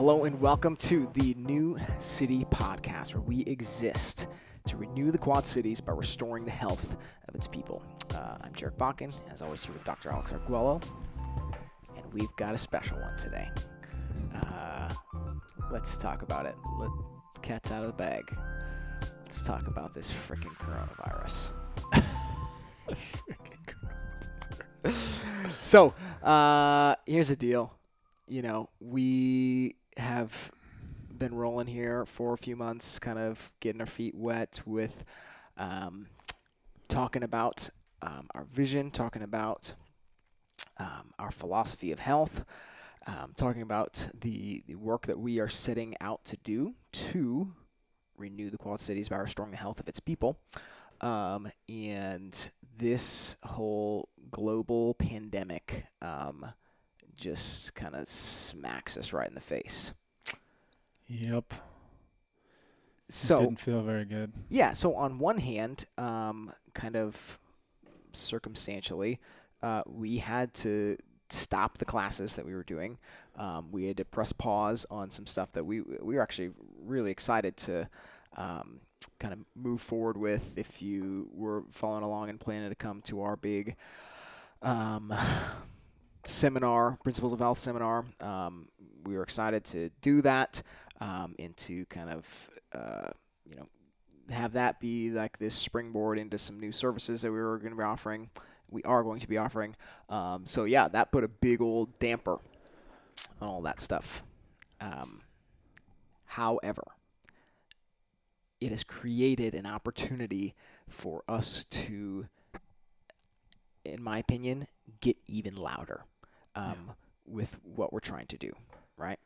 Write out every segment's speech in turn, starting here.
Hello and welcome to the New City Podcast, where we exist to renew the Quad Cities by restoring the health of its people. I'm Jarek Bakken, as always here with Dr. Alex Arguello, and we've got a special one today. Let's talk about it. Let the cat's out of the bag. Let's talk about this freaking coronavirus. So, here's the deal. You know, we have been rolling here for a few months, kind of getting our feet wet with talking about our vision, talking about our philosophy of health, talking about the work that we are setting out to do to renew the Quad Cities by restoring the health of its people. And this whole global pandemic just kind of smacks us right in the face. Yep. So didn't feel very good. Yeah. So on one hand, kind of circumstantially, we had to stop the classes that we were doing. We had to press pause on some stuff that we were actually really excited to kind of move forward with. If you were following along and planning to come to our big seminar, Principles of Health seminar, we were excited to do that and to kind of, have that be like this springboard into some new services that we are going to be offering. So yeah, that put a big old damper on all that stuff. However, it has created an opportunity for us to, in my opinion, get even louder with what we're trying to do, right?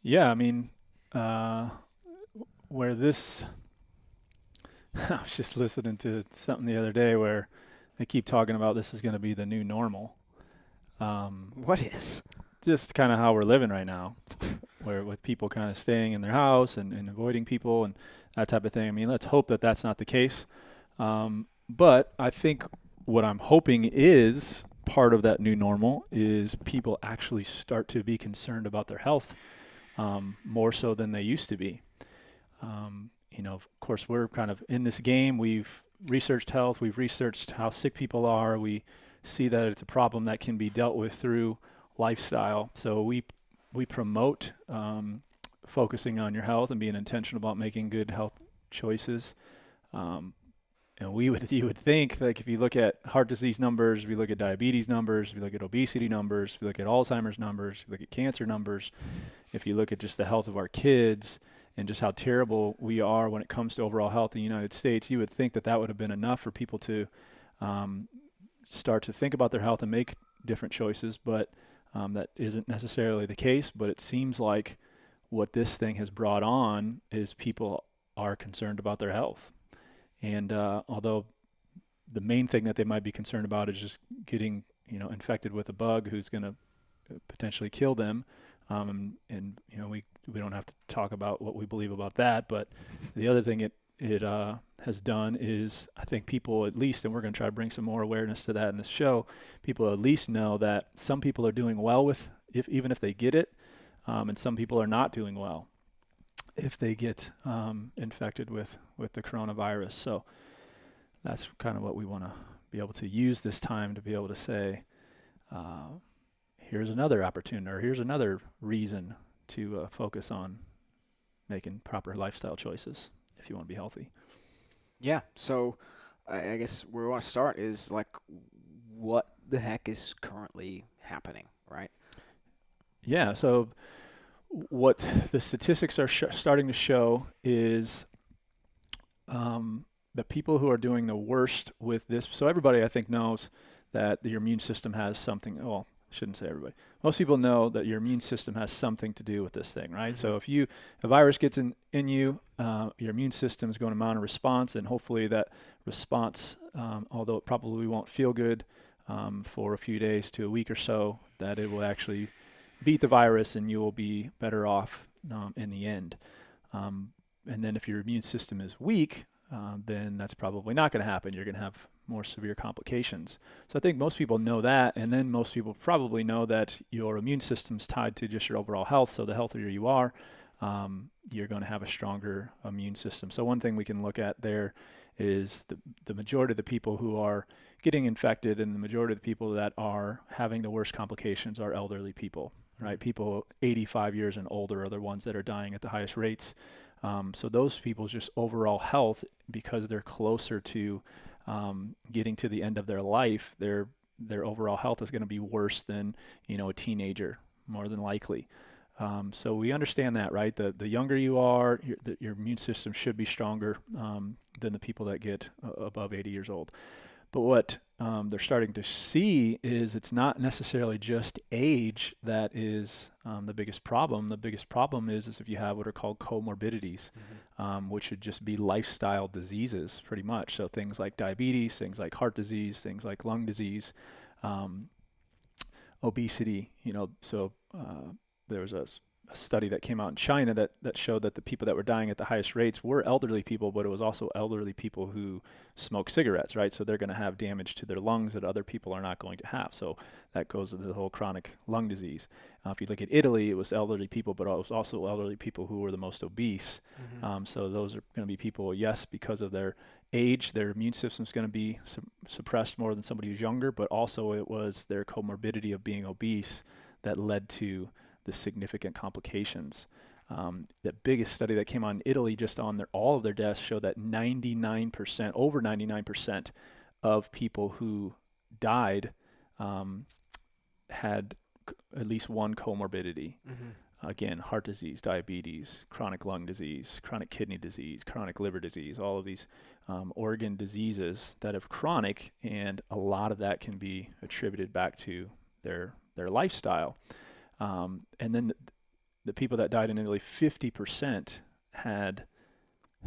Yeah, I mean, where this, I was just listening to something the other day where they keep talking about this is going to be the new normal. What is? Just kind of how we're living right now, where with people kind of staying in their house and avoiding people and that type of thing. I mean, let's hope that that's not the case. But I think what I'm hoping is part of that new normal is people actually start to be concerned about their health more so than they used to be. Of course, we're kind of in this game. We've researched health. We've researched how sick people are. We see that it's a problem that can be dealt with through lifestyle. So we promote focusing on your health and being intentional about making good health choices. And you would think, like, if you look at heart disease numbers, if you look at diabetes numbers, if you look at obesity numbers, if you look at Alzheimer's numbers, if you look at cancer numbers, if you look at just the health of our kids and just how terrible we are when it comes to overall health in the United States, you would think that would have been enough for people to start to think about their health and make different choices. But that isn't necessarily the case. But it seems like what this thing has brought on is people are concerned about their health. And although the main thing that they might be concerned about is just getting, infected with a bug who's going to potentially kill them, we don't have to talk about what we believe about that. But the other thing it has done is, I think people at least, and we're going to try to bring some more awareness to that in this show, people at least know that some people are doing well even if they get it, and some people are not doing well if they get infected with the coronavirus. So that's kind of what we want to be able to use this time to be able to say, here's another opportunity, or here's another reason to focus on making proper lifestyle choices if you want to be healthy. Yeah. So I guess where we want to start is like, what the heck is currently happening, right? Yeah. So what the statistics are starting to show is the people who are doing the worst with this. So everybody, I think, knows that your immune system has something. Well, I shouldn't say everybody. Most people know that your immune system has something to do with this thing, right? Mm-hmm. So if a virus gets in you, your immune system is going to mount a response, and hopefully that response, although it probably won't feel good for a few days to a week or so, that it will actually beat the virus and you will be better off in the end. And then if your immune system is weak, then that's probably not going to happen. You're going to have more severe complications. So I think most people know that, and then most people probably know that your immune system's tied to just your overall health. So the healthier you are, you're going to have a stronger immune system. So one thing we can look at there is the majority of the people who are getting infected and the majority of the people that are having the worst complications are elderly people, right? People 85 years and older are the ones that are dying at the highest rates. So those people's just overall health, because they're closer to getting to the end of their life, their overall health is going to be worse than, a teenager, more than likely. So we understand that, right? The younger you are, your immune system should be stronger than the people that get above 80 years old. But what they're starting to see is it's not necessarily just age that is the biggest problem. The biggest problem is if you have what are called comorbidities, which would just be lifestyle diseases pretty much. So things like diabetes, things like heart disease, things like lung disease, obesity, there was a study that came out in China that showed that the people that were dying at the highest rates were elderly people, but it was also elderly people who smoke cigarettes, right? So they're going to have damage to their lungs that other people are not going to have. So that goes to the whole chronic lung disease. If you look at Italy, it was elderly people, but it was also elderly people who were the most obese. So those are going to be people, yes, because of their age, their immune system is going to be suppressed more than somebody who's younger, but also it was their comorbidity of being obese that led to the significant complications. The biggest study that came out in Italy just on all of their deaths showed that 99%, over 99% of people who died had at least one comorbidity. Again, heart disease, diabetes, chronic lung disease, chronic kidney disease, chronic liver disease, all of these organ diseases that are chronic, and a lot of that can be attributed back to their lifestyle. And then the people that died in Italy, 50% had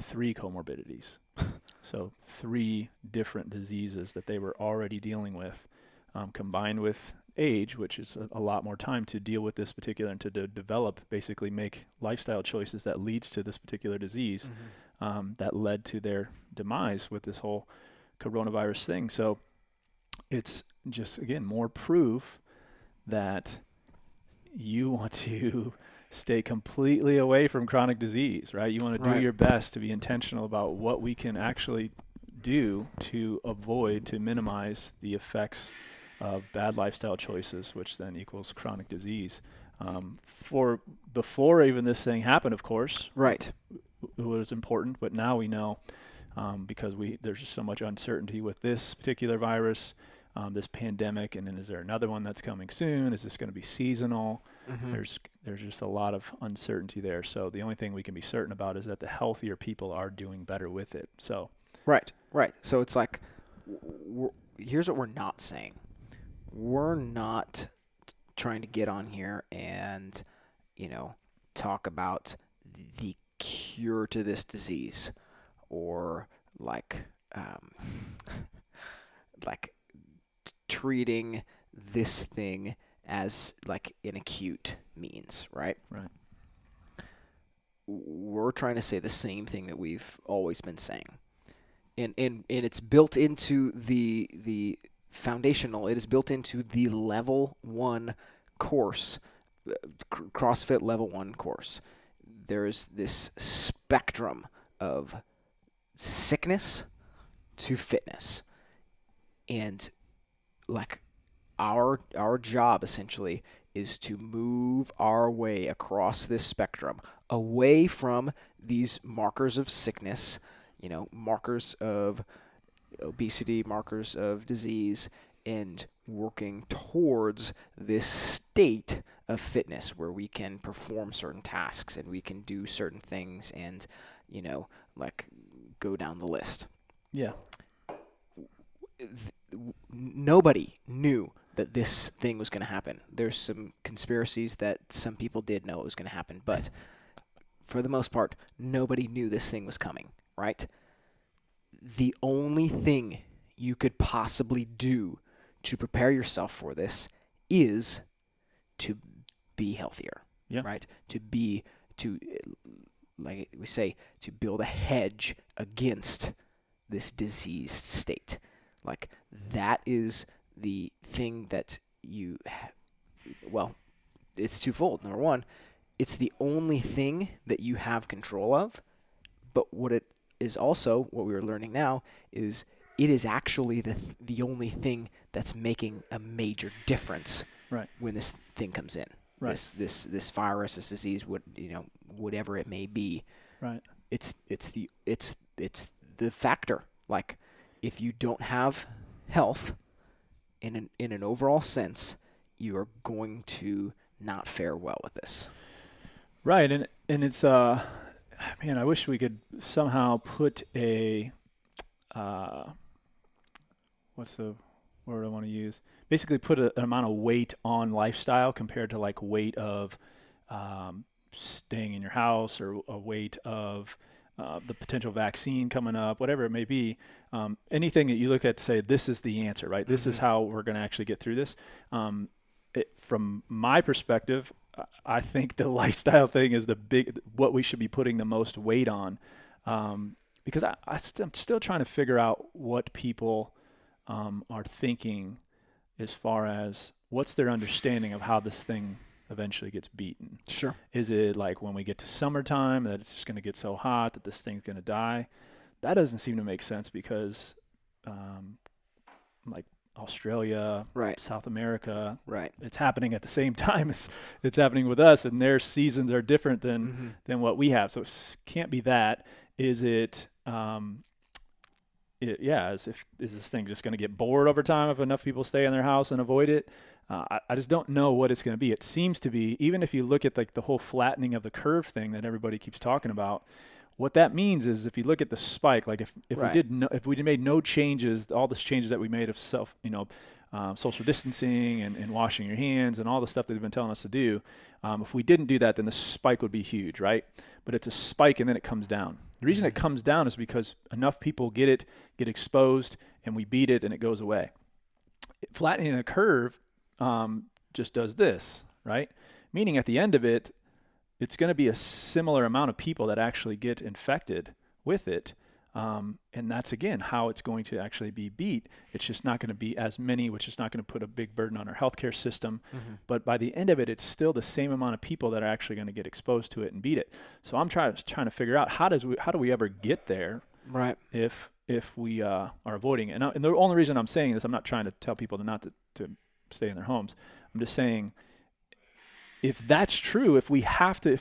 3 comorbidities. So 3 different diseases that they were already dealing with, combined with age, which is a lot more time to deal with this particular and to develop, basically make lifestyle choices that leads to this particular disease, that led to their demise with this whole coronavirus thing. So it's just, again, more proof that you want to stay completely away from chronic disease, right? You want to do your best to be intentional about what we can actually do to avoid, to minimize the effects of bad lifestyle choices, which then equals chronic disease. For before even this thing happened, of course, Right. it was important, but now we know, because there's just so much uncertainty with this particular virus, this pandemic, and then is there another one that's coming soon? Is this going to be seasonal? There's just a lot of uncertainty there. So the only thing we can be certain about is that the healthier people are doing better with it. So Right. So it's like, here's what we're not saying. We're not trying to get on here and, talk about the cure to this disease, or like treating this thing as like an acute means, right? Right. We're trying to say the same thing that we've always been saying. And it's built into the foundational, it is built into the level 1 course, CrossFit level 1 course. There's this spectrum of sickness to fitness. And like our job essentially is to move our way across this spectrum away from these markers of sickness, markers of obesity, markers of disease, and working towards this state of fitness where we can perform certain tasks and we can do certain things and, go down the list. Yeah. Nobody knew that this thing was going to happen. There's some conspiracies that some people did know it was going to happen, but for the most part, nobody knew this thing was coming, right? The only thing you could possibly do to prepare yourself for this is to be healthier, right? Like we say, to build a hedge against this diseased state. Like that is the thing that well, it's twofold. Number one, it's the only thing that you have control of, but what it is also, what we are learning now, is it is actually the only thing that's making a major difference Right. when this thing comes in. Right. This virus, this disease, whatever it may be. Right. It's the factor. Like if you don't have health in an overall sense, you are going to not fare well with this. Right. And it's man, I wish we could somehow put a what's the word I want to use? Basically put an amount of weight on lifestyle compared to like weight of staying in your house, or a weight of the potential vaccine coming up, whatever it may be. Anything that you look at, say, this is the answer, right? This is how we're going to actually get through this. From my perspective, I think the lifestyle thing is what we should be putting the most weight on, because I'm still trying to figure out what people are thinking as far as what's their understanding of how this thing eventually gets beaten. Sure. Is it like when we get to summertime that it's just going to get so hot that this thing's going to die? That doesn't seem to make sense because like Australia, right, South America, right, it's happening at the same time as it's happening with us, and their seasons are different than what we have. So it can't be that. Is it is this thing just going to get bored over time if enough people stay in their house and avoid it? I just don't know what it's going to be. It seems to be, even if you look at like the whole flattening of the curve thing that everybody keeps talking about, what that means is if you look at the spike, like if we made no changes, all the changes that we made of social distancing and washing your hands and all the stuff that they've been telling us to do, if we didn't do that, then the spike would be huge, right? But it's a spike and then it comes down. The reason it comes down is because enough people get exposed, and we beat it and it goes away. Flattening the curve just does this, right? Meaning at the end of it, it's going to be a similar amount of people that actually get infected with it. And that's, again, how it's going to actually be beat. It's just not going to be as many, which is not going to put a big burden on our healthcare system. But by the end of it, it's still the same amount of people that are actually going to get exposed to it and beat it. So I'm trying to figure out how do we ever get there, right? If we are avoiding it. And the only reason I'm saying this, I'm not trying to tell people to stay in their homes. I'm just saying, if that's true, if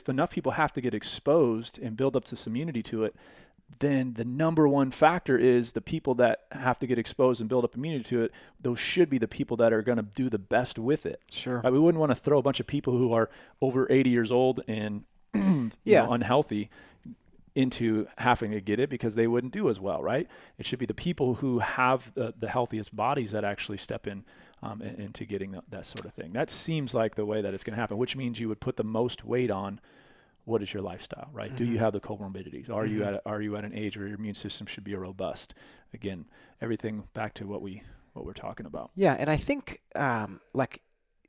enough people have to get exposed and build up this immunity to it, then the number one factor is the people that have to get exposed and build up immunity to it. Those should be the people that are going to do the best with it. Sure. Right? We wouldn't want to throw a bunch of people who are over 80 years old and unhealthy into having to get it, because they wouldn't do as well, right? It should be the people who have the healthiest bodies that actually step in into getting that sort of thing. That seems like the way that it's going to happen, which means you would put the most weight on what is your lifestyle, right? Do you have the comorbidities? Are you at an age where your immune system should be robust? Again, everything back to what we're talking about. Yeah, and I think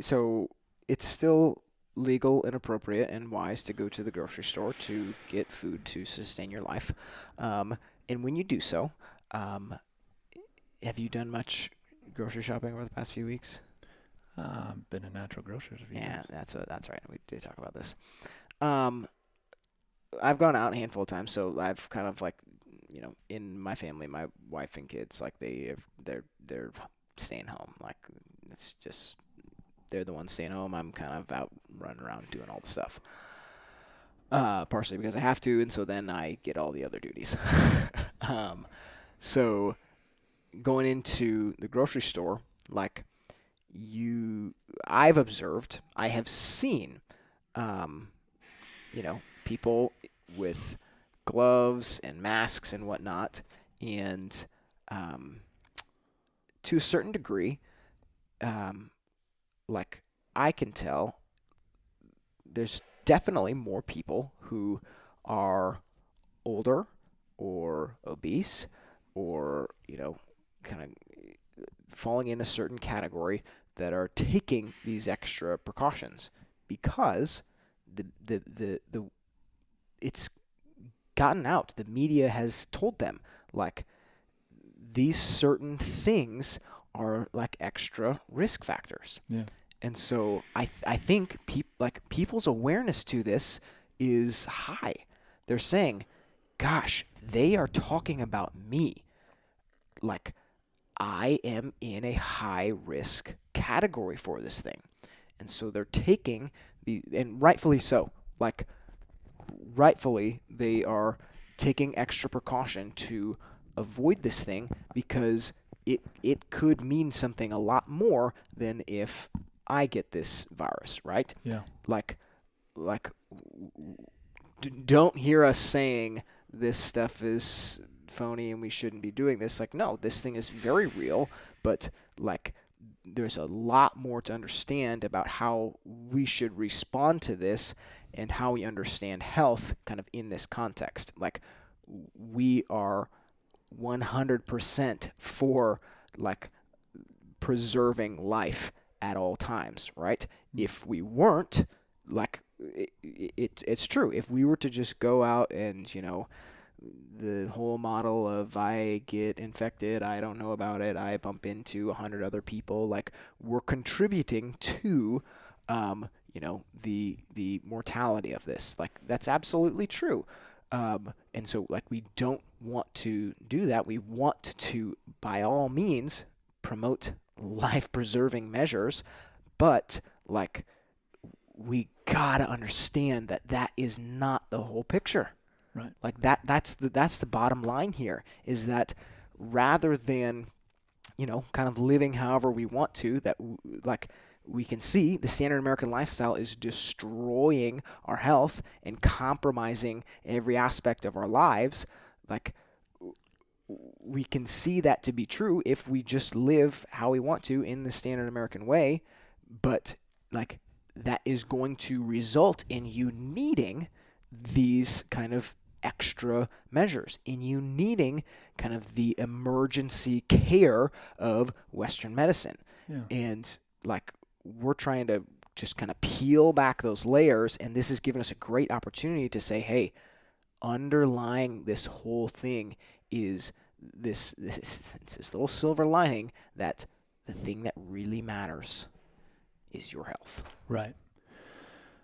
so it's still legal and appropriate and wise to go to the grocery store to get food to sustain your life. And when you do so, have you done much grocery shopping over the past few weeks? Been a natural grocer. Yeah, that's right. We did talk about this. I've gone out a handful of times, so I've kind of in my family, my wife and kids, like they're staying home. Like it's just they're the ones staying home. I'm kind of out running around doing all the stuff. Partially because I have to, and so then I get all the other duties. So going into the grocery store, I have seen, people with gloves and masks and whatnot, and to a certain degree, I can tell there's definitely more people who are older or obese or, kind of falling in a certain category that are taking these extra precautions because it's gotten out. The media has told them, these certain things are like extra risk factors. Yeah. And so I think people's awareness to this is high. They're saying, gosh, they are talking about me. Like, I am in a high risk category for this thing. And so they're taking and rightfully so, like, rightfully, they are taking extra precaution to avoid this thing because it could mean something a lot more than if I get this virus, right? Yeah. Like, don't hear us saying this stuff is phony and we shouldn't be doing this. Like, no, this thing is very real, but like, there's a lot more to understand about how we should respond to this and how we understand health kind of in this context. Like, we are 100% for like preserving life at all times, right? If we weren't, like, it's true. If we were to just go out and, the whole model of I get infected, I don't know about it, I bump into 100 other people, like, we're contributing to, the mortality of this. Like, that's absolutely true. And so, like, we don't want to do that. We want to, by all means, promote life-preserving measures, but, like, we gotta understand that that is not the whole picture. Right. Like, that's the bottom line here, is that rather than, kind of living however we want to, that like, we can see the standard American lifestyle is destroying our health and compromising every aspect of our lives. Like, we can see that to be true if we just live how we want to in the standard American way, but like, that is going to result in you needing these kind of extra measures, in you needing kind of the emergency care of Western medicine. Yeah. And like, we're trying to just kind of peel back those layers, and this has given us a great opportunity to say, hey, underlying this whole thing is this little silver lining, that the thing that really matters is your health. Right.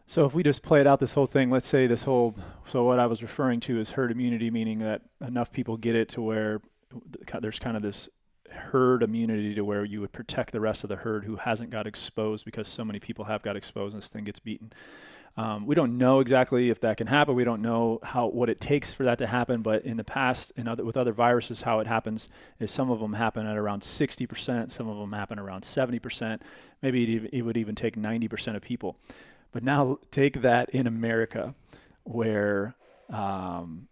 So if we just played out this whole thing, let's say so what I was referring to is herd immunity, meaning that enough people get it to where there's kind of this herd immunity to where you would protect the rest of the herd who hasn't got exposed, because so many people have got exposed and this thing gets beaten. We don't know exactly if that can happen. We don't know what it takes for that to happen. But in the past, with other viruses, how it happens is some of them happen at around 60%. Some of them happen around 70%. Maybe it would even take 90% of people. But now take that in America, where 1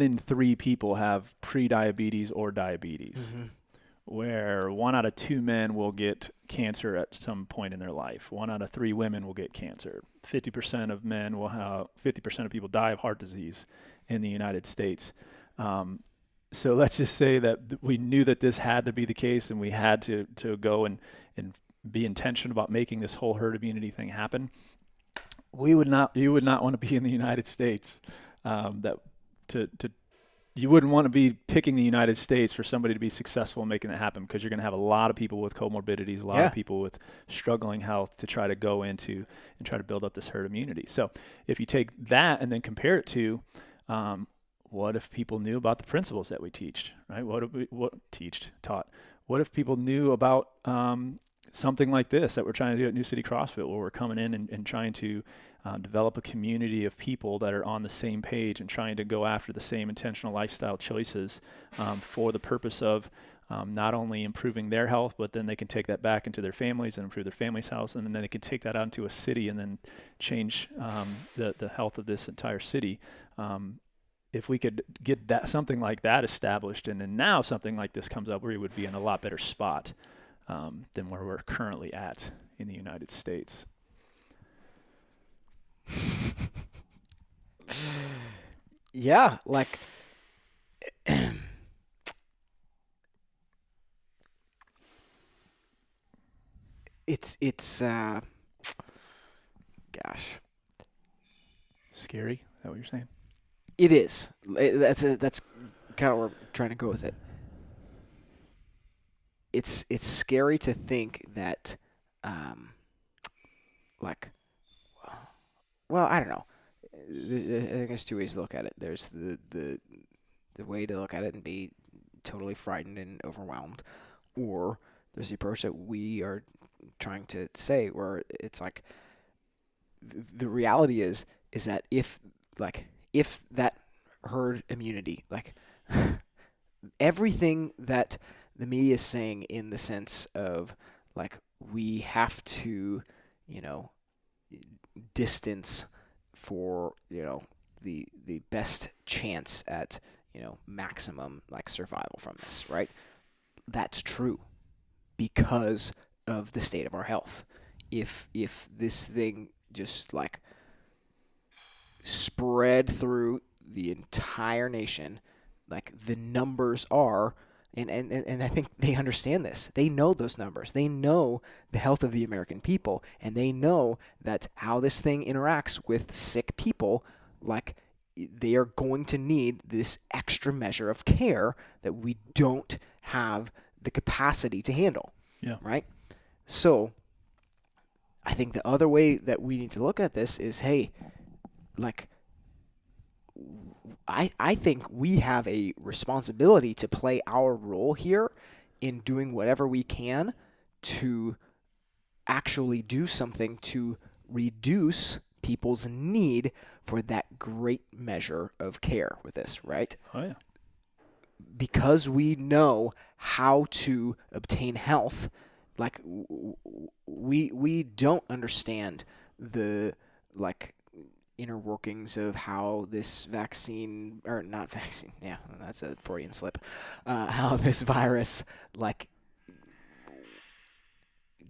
in 3 people have pre-diabetes or diabetes. Mm-hmm. Where 1 out of 2 men will get cancer at some point in their life. 1 out of 3 women will get cancer. 50% of men will have, 50% of people die of heart disease in the United States. So let's just say that we knew that this had to be the case, and we had to go and be intentional about making this whole herd immunity thing happen. You would not want to be in the United States. You wouldn't want to be picking the United States for somebody to be successful in making that happen, because you're going to have a lot of people with comorbidities, a lot of people with struggling health to try to go into and try to build up this herd immunity. So if you take that and then compare it to what if people knew about the principles that we teach, right? Taught? What if people knew about something like this that we're trying to do at New City CrossFit, where we're coming in and trying to develop a community of people that are on the same page and trying to go after the same intentional lifestyle choices for the purpose of not only improving their health, but then they can take that back into their families and improve their family's health, and then they can take that out into a city and then change the health of this entire city. If we could get something like that established, and then now something like this comes up, we would be in a lot better spot than where we're currently at in the United States. Yeah, like it's gosh, scary. Is that what you're saying? It is. That's kind of where we're trying to go with it. it's scary to think that, like, well, I don't know. I think there's two ways to look at it. There's the way to look at it and be totally frightened and overwhelmed, or there's the approach that we are trying to say, where it's like the reality is that if that herd immunity, like everything that the media is saying in the sense of like we have to, distance for, the best chance at, maximum like survival from this, right? That's true because of the state of our health. If this thing just like spread through the entire nation, like the numbers are, and I think they understand this. They know those numbers. They know the health of the American people, and they know that how this thing interacts with sick people, like they are going to need this extra measure of care that we don't have the capacity to handle. Yeah. Right? So I think the other way that we need to look at this is, hey, like I think we have a responsibility to play our role here in doing whatever we can to actually do something to reduce people's need for that great measure of care with this, right? Oh, yeah. Because we know how to obtain health, like we don't understand the like inner workings of how this vaccine, or not vaccine, yeah, that's a Freudian slip, how this virus like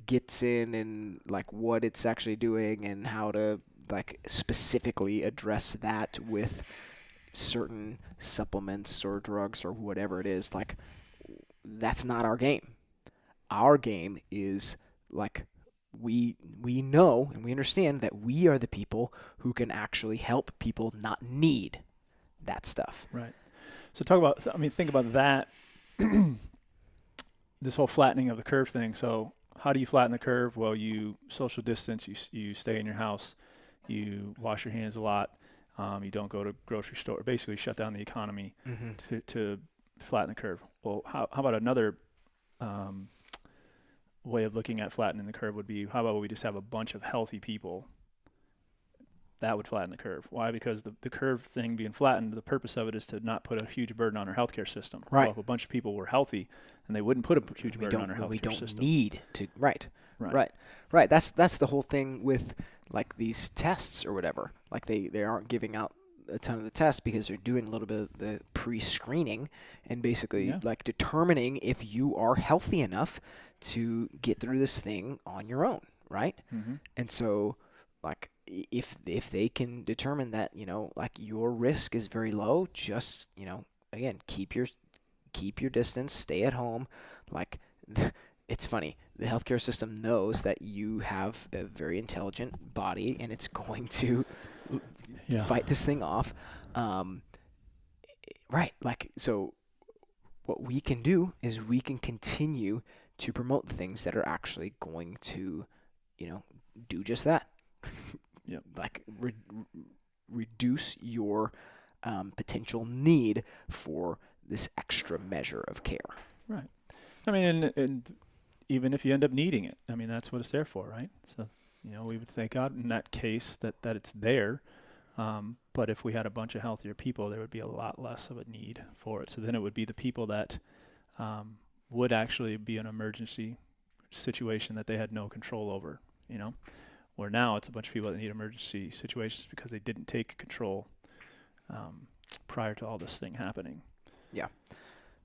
gets in and like what it's actually doing and how to like specifically address that with certain supplements or drugs or whatever it is. Like that's not our game. Our game is like we know and we understand that we are the people who can actually help people not need that stuff. Right. So think about that, this whole flattening of the curve thing. So how do you flatten the curve? Well, you social distance, you stay in your house, you wash your hands a lot, you don't go to grocery store, basically shut down the economy to flatten the curve. Well, how about another way of looking at flattening the curve would be, how about we just have a bunch of healthy people? That would flatten the curve. Why? Because the curve thing being flattened, the purpose of it is to not put a huge burden on our healthcare system. Right. Well, if a bunch of people were healthy, and they wouldn't put a huge burden on our healthcare system. We don't need to. Right. That's the whole thing with like these tests or whatever. Like they aren't giving out a ton of the tests because they're doing a little bit of the pre-screening and basically like determining if you are healthy enough to get through this thing on your own, right? Mm-hmm. And so like if they can determine that, like your risk is very low, just, again, keep your distance, stay at home. Like it's funny. The healthcare system knows that you have a very intelligent body and it's going to fight this thing off. Right. Like, so what we can do is we can continue to promote the things that are actually going to, do just that. Like reduce your potential need for this extra measure of care. Right. I mean, and even if you end up needing it, I mean, that's what it's there for, right? So, we would thank God in that case that it's there. But if we had a bunch of healthier people, there would be a lot less of a need for it. So then it would be the people that would actually be an emergency situation that they had no control over, where now it's a bunch of people that need emergency situations because they didn't take control prior to all this thing happening. Yeah.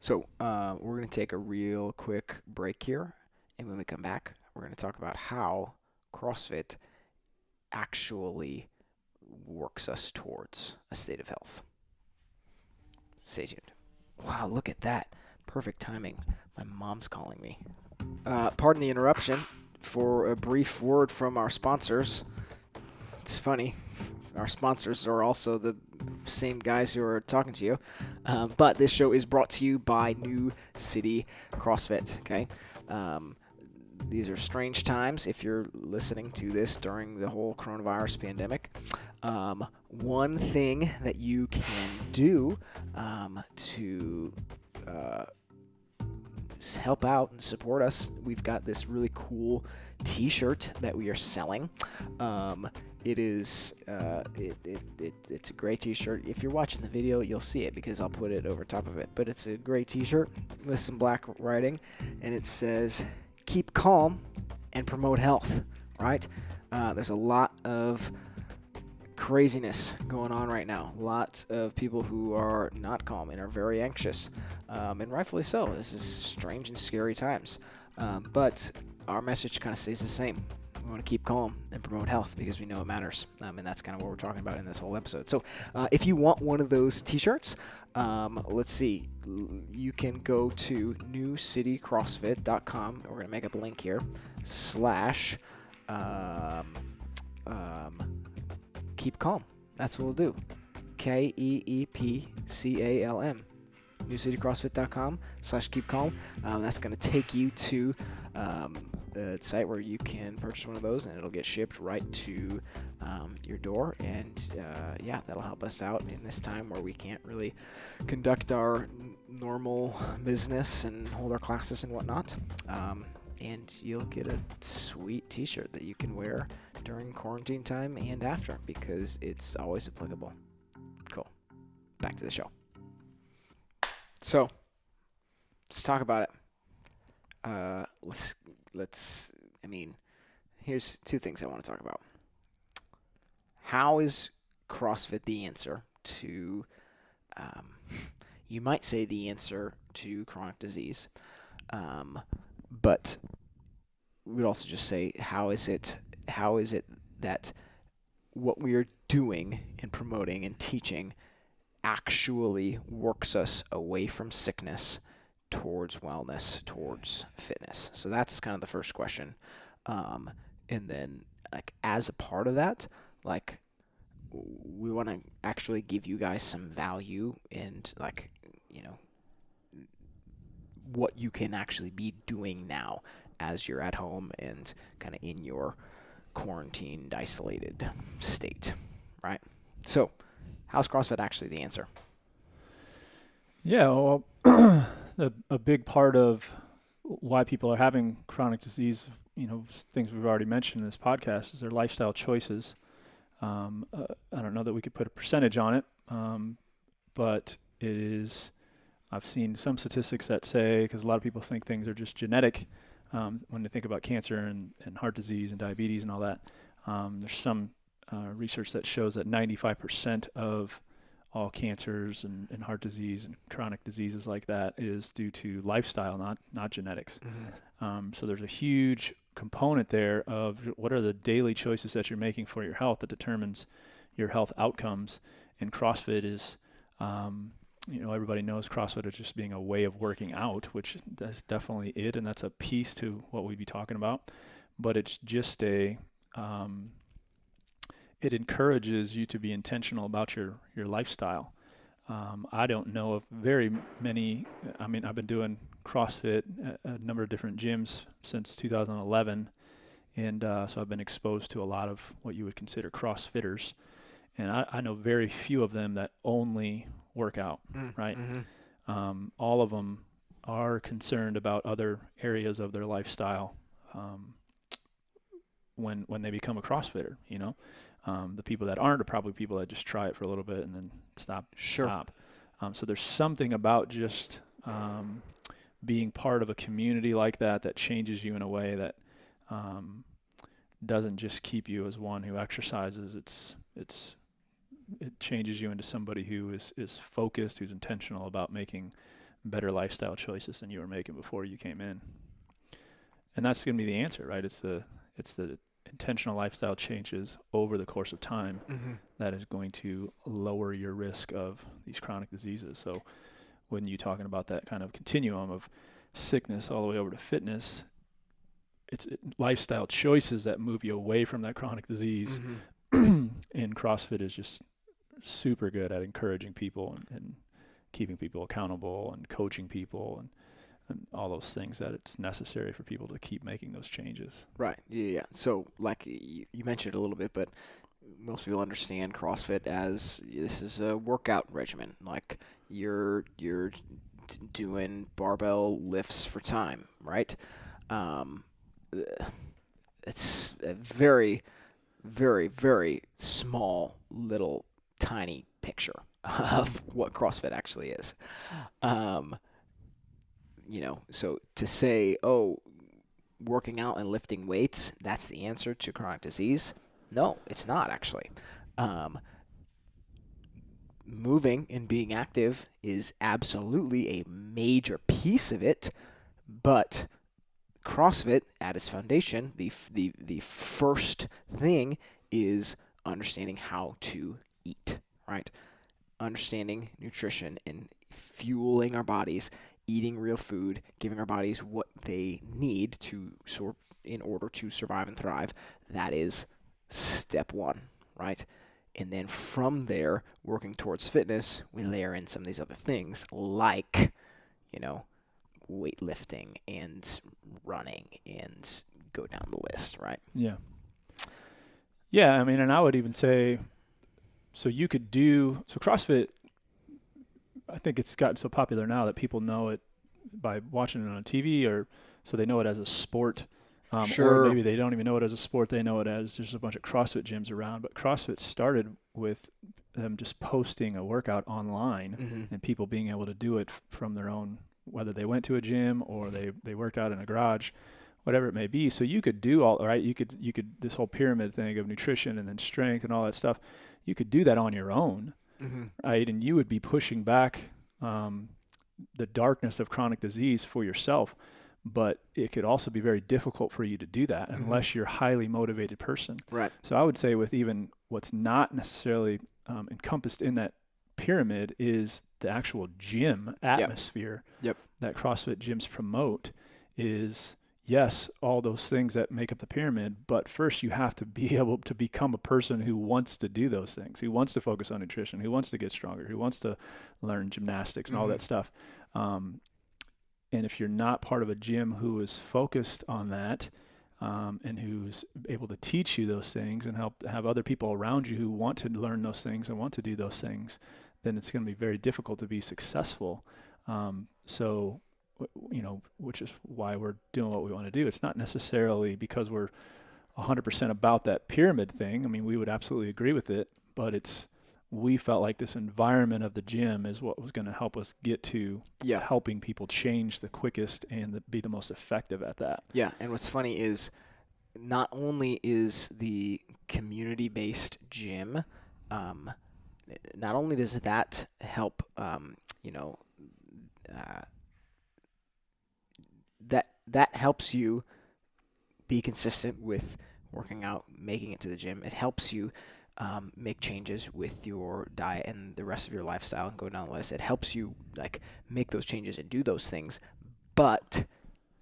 So we're going to take a real quick break here. And when we come back, we're going to talk about how CrossFit actually works us towards a state of health. Stay tuned. Wow, look at that. Perfect timing. My mom's calling me. Pardon the interruption for a brief word from our sponsors. It's funny. Our sponsors are also the same guys who are talking to you. But this show is brought to you by New City CrossFit. Okay. These are strange times if you're listening to this during the whole coronavirus pandemic. One thing that you can do to help out and support us, we've got this really cool t-shirt that we are selling. It's a great t-shirt. If you're watching the video, you'll see it because I'll put it over top of it. But it's a great t-shirt with some black writing, and it says, "Keep calm and promote health," right? There's a lot of craziness going on right now. Lots of people who are not calm and are very anxious, and rightfully so. This is strange and scary times. But our message kind of stays the same. We want to keep calm and promote health because we know it matters. And that's kind of what we're talking about in this whole episode. So if you want one of those t-shirts, let's see. You can go to newcitycrossfit.com. We're going to make up a link here. / keep calm. That's what we'll do. KEEPCALM. newcitycrossfit.com / keep calm. That's going to take you to the site where you can purchase one of those, and it'll get shipped right to your door. And yeah, that'll help us out in this time where we can't really conduct our normal business and hold our classes and whatnot. And you'll get a sweet t-shirt that you can wear during quarantine time and after, because it's always applicable. Cool. Back to the show. So let's talk about it. Here's two things I want to talk about. How is CrossFit the answer to, you might say the answer to chronic disease, but we'd also just say, how is it that what we are doing and promoting and teaching actually works us away from sickness towards wellness, towards fitness? So that's kind of the first question. And then, like, as a part of that, like, we want to actually give you guys some value and, like, you know, what you can actually be doing now as you're at home and kind of in your quarantined, isolated state, right? So how's CrossFit actually the answer? Yeah, well, a big part of why people are having chronic disease, things we've already mentioned in this podcast, is their lifestyle choices. I don't know that we could put a percentage on it, but it is, I've seen some statistics that say, because a lot of people think things are just genetic when they think about cancer and heart disease and diabetes and all that. There's some research that shows that 95% of all cancers and heart disease and chronic diseases like that is due to lifestyle, not genetics. Mm-hmm. So there's a huge component there of what are the daily choices that you're making for your health that determines your health outcomes. And CrossFit is, everybody knows CrossFit is just being a way of working out, which that's definitely it, and that's a piece to what we'd be talking about. But it's just it encourages you to be intentional about your lifestyle. I don't know of very many. I've been doing CrossFit at a number of different gyms since 2011, and so I've been exposed to a lot of what you would consider CrossFitters, and I know very few of them that only work out, right? Mm-hmm. All of them are concerned about other areas of their lifestyle when they become a CrossFitter, The people that aren't are probably people that just try it for a little bit and then stop. So there's something about just being part of a community like that changes you in a way that doesn't just keep you as one who exercises. It changes you into somebody who is focused, who's intentional about making better lifestyle choices than you were making before you came in. And that's going to be the answer, right? It's the intentional lifestyle changes over the course of time that is going to lower your risk of these chronic diseases. So when you're talking about that kind of continuum of sickness all the way over to fitness, it's lifestyle choices that move you away from that chronic disease. And CrossFit is just super good at encouraging people and keeping people accountable and coaching people and all those things that it's necessary for people to keep making those changes. Right. Yeah. So, like you mentioned a little bit, but most people understand CrossFit as this is a workout regimen. Like you're doing barbell lifts for time, right? Um, it's a very, very, very small, little, tiny picture of what CrossFit actually is. Um, so to say, oh, working out and lifting weights, that's the answer to chronic disease. No, it's not actually. Um, Moving and being active is absolutely a major piece of it, but CrossFit, at its foundation, the first thing is understanding how to eat, right? Understanding nutrition and fueling our bodies, eating real food, giving our bodies what they need in order to survive and thrive. That is step one, right? And then from there, working towards fitness, we layer in some of these other things like, you know, weightlifting and running and go down the list, right? Yeah. Yeah, I mean, and I would even say, so CrossFit, I think it's gotten so popular now that people know it by watching it on TV, or so they know it as a sport. Or Sure. maybe they don't even know it as a sport. They know it as there's a bunch of CrossFit gyms around. But CrossFit started with them just posting a workout online Mm-hmm. and people being able to do it from their own, whether they went to a gym or they worked out in a garage, whatever it may be. So you could do all right. You could this whole pyramid thing of nutrition and then strength and all that stuff. You could do that on your own, Mm-hmm. right? And you would be pushing back the darkness of chronic disease for yourself. But it could also be very difficult for you to do that unless you're a highly motivated person. Right. So I would say with even what's not necessarily encompassed in that pyramid is the actual gym atmosphere Yep. that CrossFit gyms promote is, yes, all those things that make up the pyramid, but first you have to be able to become a person who wants to do those things, who wants to focus on nutrition, who wants to get stronger, who wants to learn gymnastics and all that stuff. And if you're not part of a gym who is focused on that and who's able to teach you those things and help have other people around you who want to learn those things and want to do those things, then it's going to be very difficult to be successful. Which is why we're doing what we want to do. It's not necessarily because we're 100% about that pyramid thing. I mean, we would absolutely agree with it, but we felt like this environment of the gym is what was going to help us get to helping people change the quickest and be the most effective at that. Yeah, and what's funny is not only is the community-based gym, not only does that help, that helps you be consistent with working out, making it to the gym. It helps you make changes with your diet and the rest of your lifestyle and go down the list. It helps you make those changes and do those things, but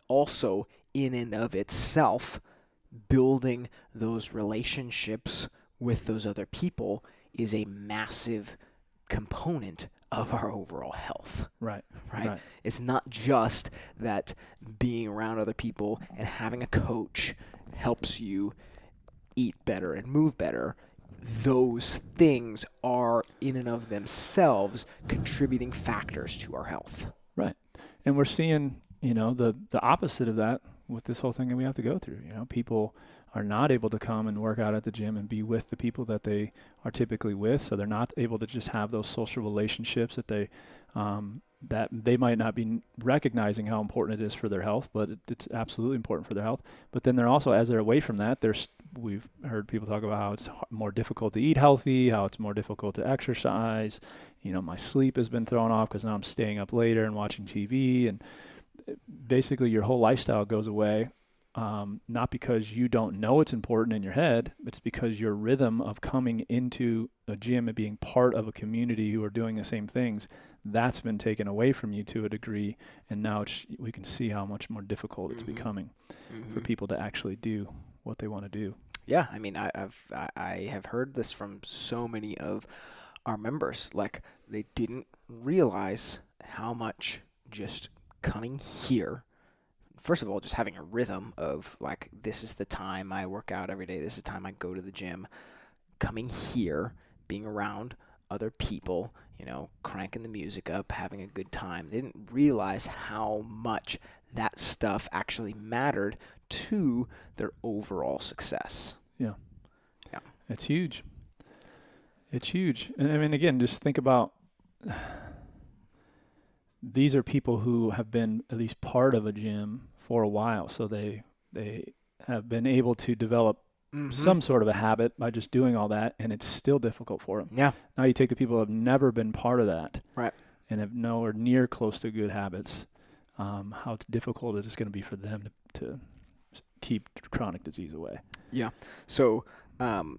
also in and of itself, building those relationships with those other people is a massive component of our overall health. Right. It's not just that being around other people and having a coach helps you eat better and move better. Those things are in and of themselves contributing factors to our health. Right. And we're seeing, the opposite of that with this whole thing that we have to go through. People are not able to come and work out at the gym and be with the people that they are typically with. So they're not able to just have those social relationships that they might not be recognizing how important it is for their health, but it's absolutely important for their health. But then they're also, as they're away from that, we've heard people talk about how it's more difficult to eat healthy, how it's more difficult to exercise. My sleep has been thrown off because now I'm staying up later and watching TV, and basically your whole lifestyle goes away. Not because you don't know it's important in your head, it's because your rhythm of coming into a gym and being part of a community who are doing the same things, that's been taken away from you to a degree, and now we can see how much more difficult it's becoming for people to actually do what they want to do. Yeah, I mean, I have heard this from so many of our members. Like, they didn't realize how much just coming here, first of all, just having a rhythm of like, this is the time I work out every day, this is the time I go to the gym, coming here, being around other people, cranking the music up, having a good time. They didn't realize how much that stuff actually mattered to their overall success. Yeah. Yeah. It's huge. It's huge. And I mean, again, just think about, these are people who have been at least part of a gym for a while. So they have been able to develop some sort of a habit by just doing all that, and it's still difficult for them. Yeah. Now you take the people who have never been part of that, right, and have nowhere near close to good habits, how difficult it is going to be for them to keep chronic disease away. Yeah. So, so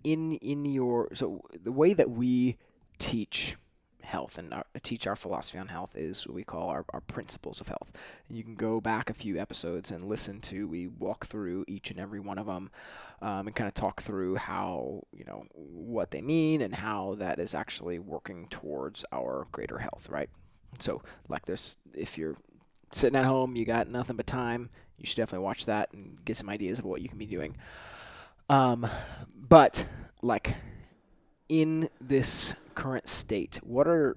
the way that we teach health and teach our philosophy on health is what we call our principles of health. And you can go back a few episodes and we walk through each and every one of them, and kind of talk through how, what they mean and how that is actually working towards our greater health, right? So like this, if you're sitting at home, you got nothing but time, you should definitely watch that and get some ideas of what you can be doing. But like, in this current state, what are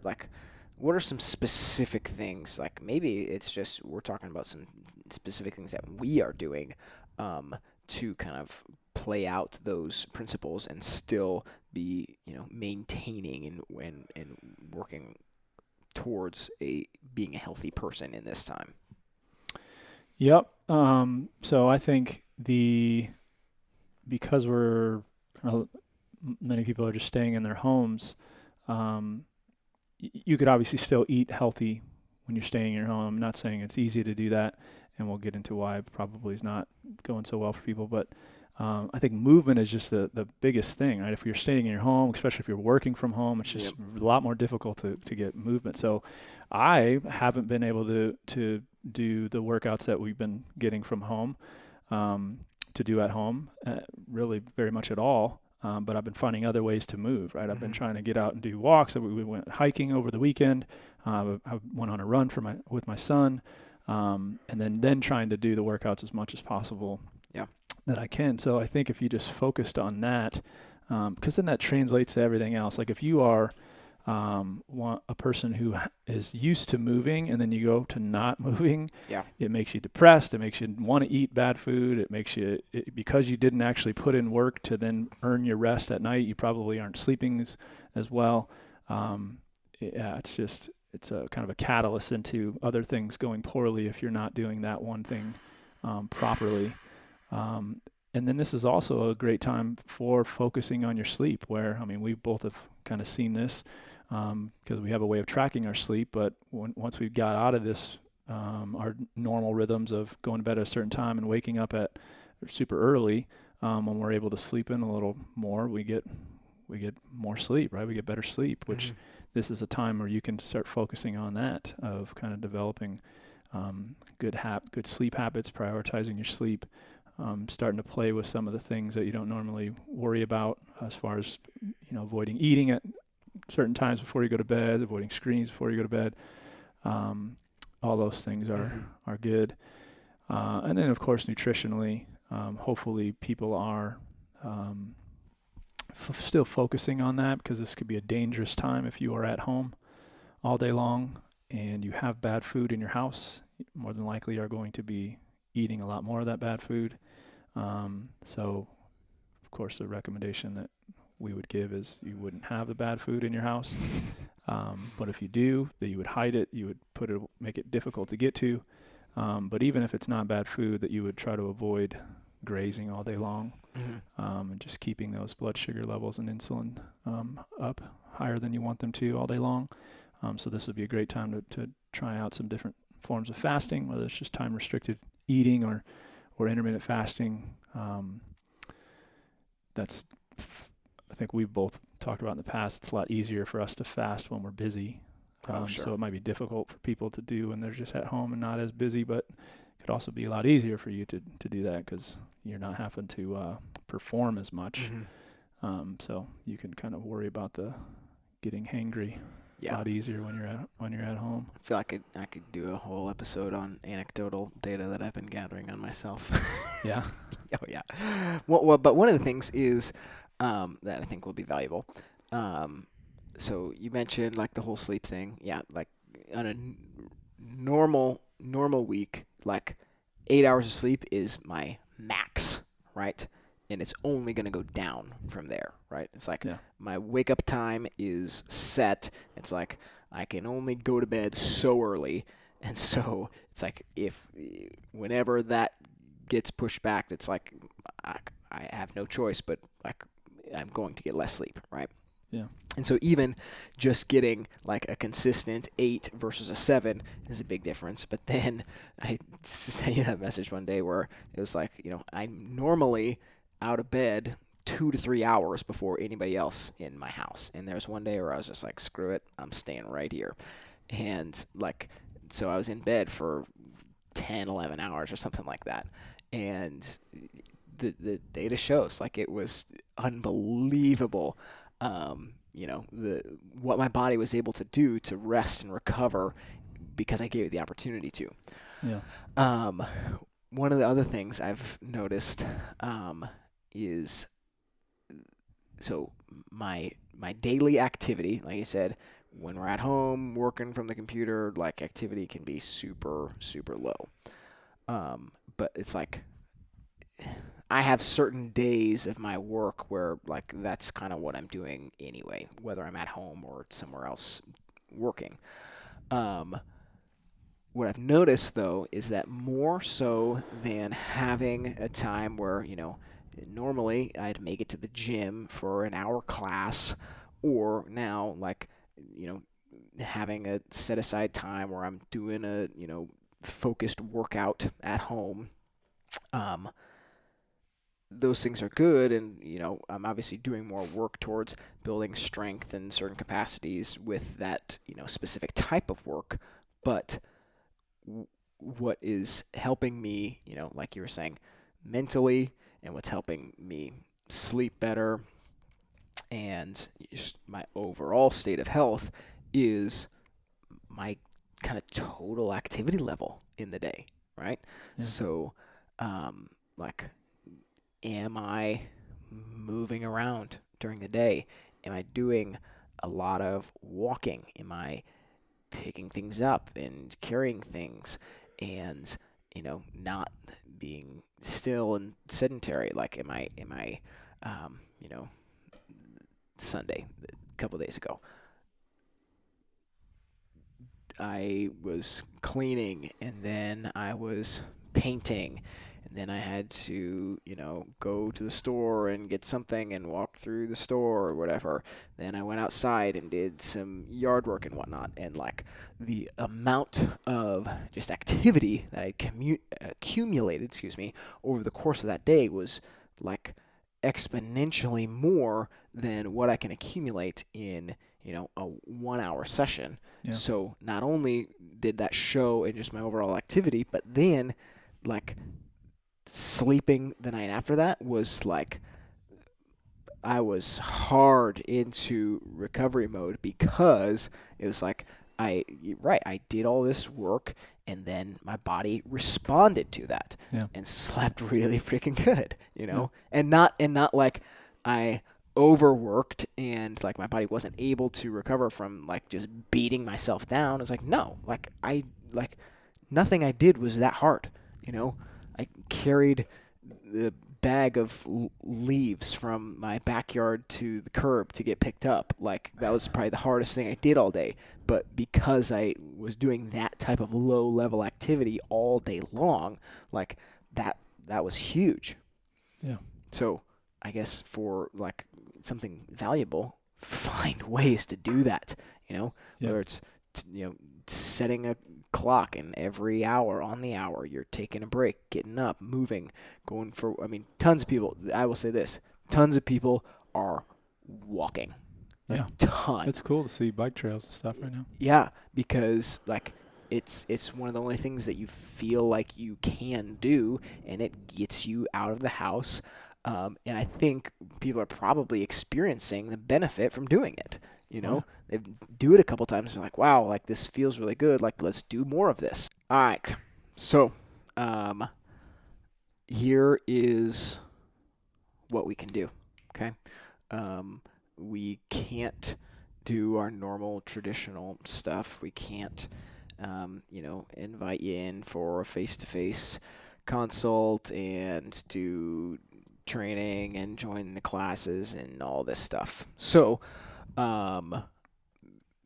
some specific things? Like, maybe it's just we're talking about some specific things that we are doing to kind of play out those principles and still be, maintaining and working towards being a healthy person in this time. Yep. So I think because many people are just staying in their homes, you could obviously still eat healthy when you're staying in your home. I'm not saying it's easy to do that, and we'll get into why it probably is not going so well for people. But I think movement is just the biggest thing, right? If you're staying in your home, especially if you're working from home, it's just a lot more difficult to get movement. So I haven't been able to do the workouts that we've been getting from home, to do at home, really very much at all. But I've been finding other ways to move, right? I've been trying to get out and do walks. We went hiking over the weekend. I went on a run with my son, and then trying to do the workouts as much as possible that I can. So I think if you just focused on that, because then that translates to everything else. Like if you are a person who is used to moving and then you go to not moving, it makes you depressed. It makes you want to eat bad food. It makes you, because you didn't actually put in work to then earn your rest at night, you probably aren't sleeping as well. It's a kind of a catalyst into other things going poorly if you're not doing that one thing properly. And then this is also a great time for focusing on your sleep, where, I mean, we both have kind of seen this, because we have a way of tracking our sleep. But once we got out of this, our normal rhythms of going to bed at a certain time and waking up at super early, when we're able to sleep in a little more, we get more sleep, right? We get better sleep, which this is a time where you can start focusing on that, of kind of developing good sleep habits, prioritizing your sleep, starting to play with some of the things that you don't normally worry about, as far as, avoiding eating at certain times before you go to bed, avoiding screens before you go to bed. All those things are good. And then, of course, nutritionally, hopefully people are still focusing on that, because this could be a dangerous time if you are at home all day long and you have bad food in your house. More than likely are going to be eating a lot more of that bad food. So, of course, the recommendation that we would give is you wouldn't have the bad food in your house. But if you do, that you would hide it. You would make it difficult to get to. But even if it's not bad food, that you would try to avoid grazing all day long, and just keeping those blood sugar levels and insulin up higher than you want them to all day long. So this would be a great time to try out some different forms of fasting, whether it's just time restricted eating or intermittent fasting. I think we've both talked about in the past, it's a lot easier for us to fast when we're busy. Sure. So it might be difficult for people to do when they're just at home and not as busy, but it could also be a lot easier for you to do that, because you're not having to perform as much. So you can kind of worry about the getting hangry a Yeah. lot easier when you're at home. I feel like I could do a whole episode on anecdotal data that I've been gathering on myself. Yeah. Oh yeah. But one of the things is that I think will be valuable. Um, so you mentioned like the whole sleep thing. Yeah, like on a normal week, like 8 hours of sleep is my max, right? And it's only going to go down from there, right? It's like Yeah. my wake up time is set. It's like I can only go to bed so early. And so it's like if whenever that gets pushed back, it's like I, I have no choice, but like I'm going to get less sleep, right? Yeah. And so even just getting like a consistent 8 versus a 7 is a big difference. But then I sent you that message one day where it was like, I'm normally out of bed 2 to 3 hours before anybody else in my house. And there's one day where I was just like, screw it, I'm staying right here. And like, so I was in bed for 10, 11 hours or something like that. And the data shows like it was unbelievable. The what my body was able to do to rest and recover because I gave it the opportunity to. Yeah. Um, One of the other things I've noticed is so my daily activity, like I said, when we're at home working from the computer, like activity can be super super low. But it's like I have certain days of my work where like that's kind of what I'm doing anyway, whether I'm at home or somewhere else working. Um, what I've noticed though is that more so than having a time where, normally I'd make it to the gym for an hour class, or now like, you know, having a set aside time where I'm doing a, focused workout at home. Um, those things are good, and I'm obviously doing more work towards building strength in certain capacities with that specific type of work. But what is helping me, like you were saying, mentally, and what's helping me sleep better and just my overall state of health is my kind of total activity level in the day, right? Yeah. So, like, am I moving around during the day? Am I doing a lot of walking? Am I picking things up and carrying things and, not being still and sedentary? Like, am I, um, you know, Sunday, a couple of days ago, I was cleaning and then I was painting and then I had to, go to the store and get something and walk through the store or whatever. Then I went outside and did some yard work and whatnot. And like the amount of just activity that I accumulated, over the course of that day was like exponentially more than what I can accumulate in a 1 hour session. Yeah. So not only did that show in just my overall activity, but then like sleeping the night after that was like I was hard into recovery mode because it was like I did all this work and then my body responded to that Yeah. and slept really freaking good, Yeah. and not like I overworked and like my body wasn't able to recover from like just beating myself down. It's like no, like nothing I did was that hard, I carried the bag of leaves from my backyard to the curb to get picked up. Like that was probably the hardest thing I did all day. But because I was doing that type of low level activity all day long, like that was huge. Yeah. So I guess for like something valuable, find ways to do that. Yeah. Whether it's setting a clock, and every hour on the hour you're taking a break, getting up, moving, going for. I mean, tons of people. I will say this: tons of people are walking. Like, Yeah. ton. It's cool to see bike trails and stuff right now. Yeah, because like it's one of the only things that you feel like you can do, and it gets you out of the house. And I think people are probably experiencing the benefit from doing it. Oh yeah. They do it a couple times and they're like, wow, like this feels really good. Like, let's do more of this. All right. So, um, here is what we can do. Okay. Um, we can't do our normal traditional stuff. We can't, invite you in for a face-to-face consult and do training and join the classes and all this stuff. So, um,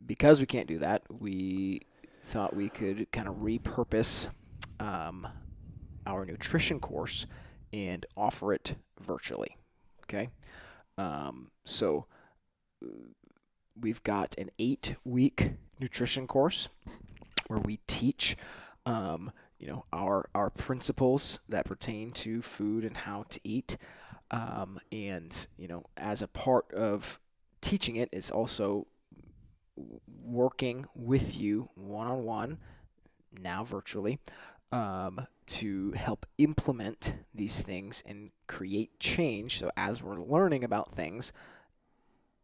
because we can't do that, we thought we could kind of repurpose um, our nutrition course and offer it virtually. Okay. So we've got an 8-week nutrition course where we teach, our principles that pertain to food and how to eat. And as a part of teaching it is also working with you one-on-one, now virtually, to help implement these things and create change. So as we're learning about things,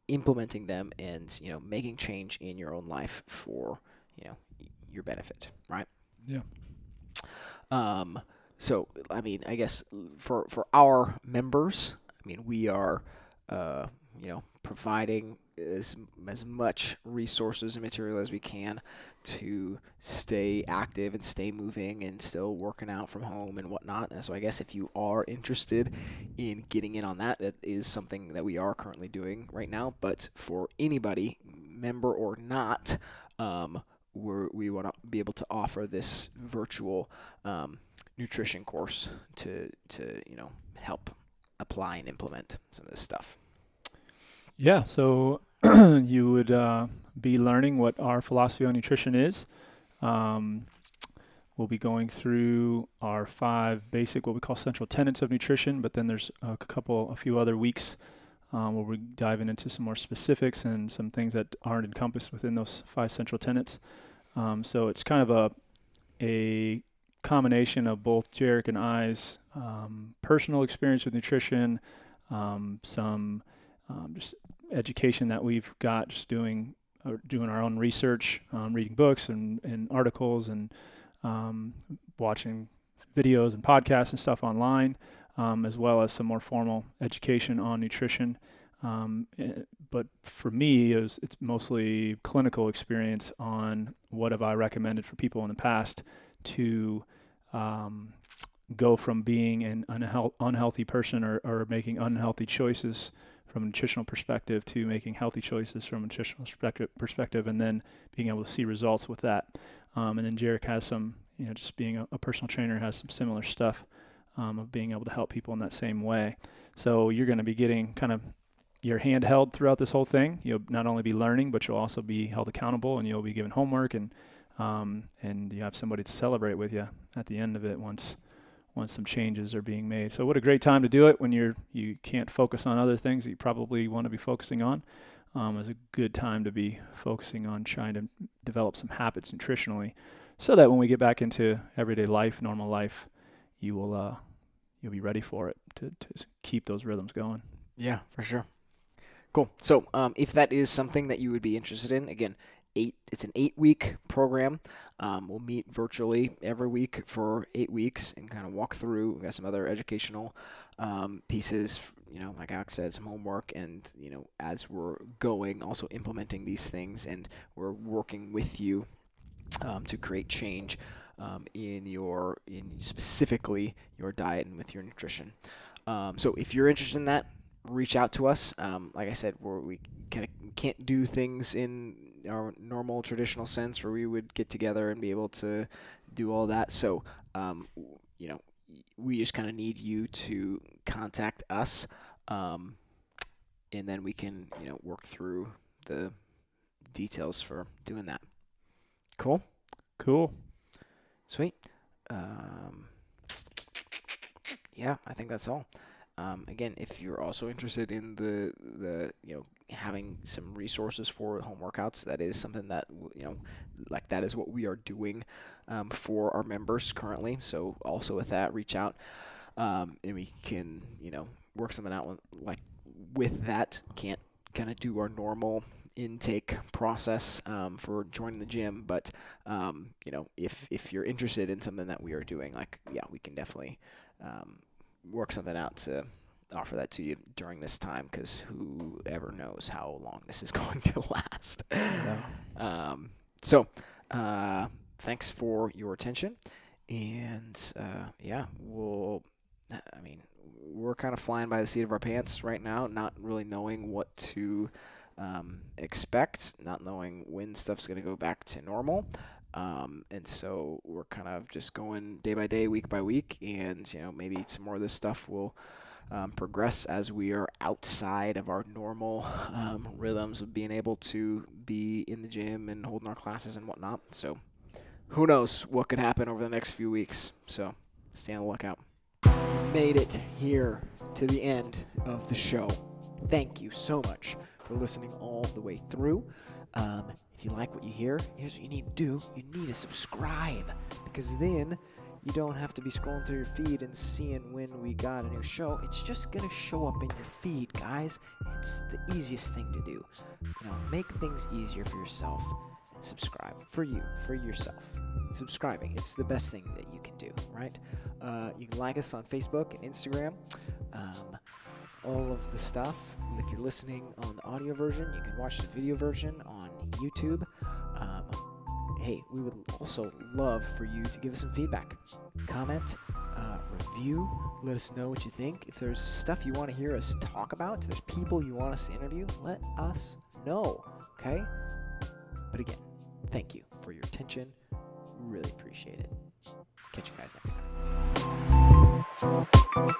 implementing them and making change in your own life for your benefit, right? Yeah. Um, so I mean, I guess for our members, I mean, we are providing as much resources and material as we can to stay active and stay moving and still working out from home and whatnot. And so I guess if you are interested in getting in on that, that is something that we are currently doing right now. But for anybody, member or not, we want to be able to offer this virtual nutrition course to help apply and implement some of this stuff. Yeah. So you would be learning what our philosophy on nutrition is. Um, we'll be going through our 5 basic, what we call central tenets of nutrition, but then there's a few other weeks where we're diving into some more specifics and some things that aren't encompassed within those 5 central tenets. So it's kind of a combination of both Jarek and I's personal experience with nutrition, some just education that we've got just doing our own research, reading books and articles and watching videos and podcasts and stuff online, as well as some more formal education on nutrition. But for me, it's mostly clinical experience on what have I recommended for people in the past to go from being an unhealthy person or making unhealthy choices from a nutritional perspective to making healthy choices from a nutritional perspective, and then being able to see results with that. And then Jarek has some, just being a personal trainer, has some similar stuff of being able to help people in that same way. So you're going to be getting kind of your hand held throughout this whole thing. You'll not only be learning, but you'll also be held accountable, and you'll be given homework, and you have somebody to celebrate with you at the end of it once some changes are being made. So what a great time to do it when you can't focus on other things that you probably want to be focusing on. It's a good time to be focusing on trying to develop some habits nutritionally, so that when we get back into everyday life, normal life, you'll be ready for it to keep those rhythms going. Yeah, for sure. Cool. So if that is something that you would be interested in, again, it's an 8-week program. We'll meet virtually every week for 8 weeks and kind of walk through. We've got some other educational pieces, like Alex said, some homework, and as we're going, also implementing these things, and we're working with you to create change in specifically your diet and with your nutrition. So if you're interested in that, reach out to us. Like I said, we kind of can't do things in our normal traditional sense where we would get together and be able to do all that. So, we just kind of need you to contact us, and then we can, work through the details for doing that. Cool? Cool. Sweet. Yeah, I think that's all. Again, if you're also interested in the having some resources for home workouts, that is something that that is what we are doing for our members currently. So also with that, reach out, and we can work something out with that. Can't kind of do our normal intake process for joining the gym, but if you're interested in something that we are doing, we can definitely work something out to offer that to you during this time, because whoever knows how long this is going to last. Yeah. So thanks for your attention, and we're kind of flying by the seat of our pants right now, not really knowing what to expect, not knowing when stuff's going to go back to normal. And so we're kind of just going day by day, week by week, and maybe some more of this stuff will progress as we are outside of our normal rhythms of being able to be in the gym and holding our classes and whatnot. So who knows what could happen over the next few weeks. So stay on the lookout. Made it here to the end of the show. Thank you so much for listening all the way through. If you like what you hear, here's what you need to do. You need to subscribe, because then you don't have to be scrolling through your feed and seeing when we got a new show. It's just going to show up in your feed, guys. It's the easiest thing to do. Make things easier for yourself and subscribe for yourself. Subscribing, it's the best thing that you can do, right? You can like us on Facebook and Instagram. All of the stuff. If you're listening on the audio version, you can watch the video version on YouTube. Hey, we would also love for you to give us some feedback. Comment, review, let us know what you think. If there's stuff you want to hear us talk about, if there's people you want us to interview, let us know, okay? But again, thank you for your attention. Really appreciate it. Catch you guys next time.